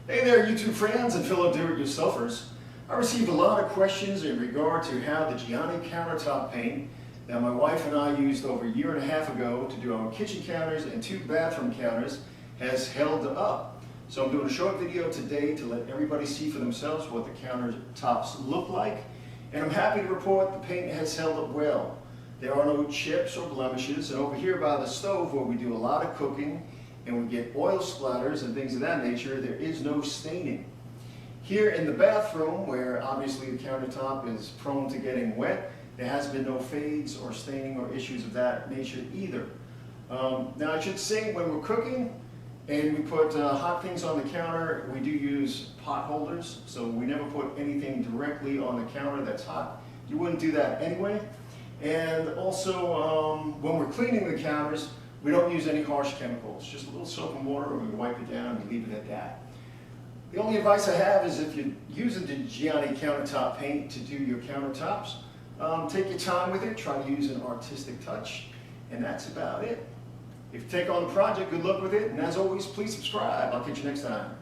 Hey there, YouTube friends and fellow do-it-yourselfers. I received a lot of questions in regard to how the Giani Countertop paint that my wife and I used over a year and a half ago to do our kitchen counters and 2 bathroom counters has held up. So I'm doing a short video today to let everybody see for themselves what the countertops look like. And I'm happy to report the paint has held up well. There are no chips or blemishes, and over here by the stove where we do a lot of cooking and we get oil splatters and things of that nature, there is no staining. Here in the bathroom, where obviously the countertop is prone to getting wet, there has been no fades or staining or issues of that nature either. Now I should say, when we're cooking and we put hot things on the counter, we do use pot holders, so we never put anything directly on the counter that's hot. You wouldn't do that anyway. And also, when we're cleaning the counters, we don't use any harsh chemicals, just a little soap and water, and we wipe it down and leave it at that. The only advice I have is if you're using the Giani countertop paint to do your countertops, take your time with it, try to use an artistic touch, and that's about it. If you take on the project, good luck with it, and as always, please subscribe. I'll catch you next time.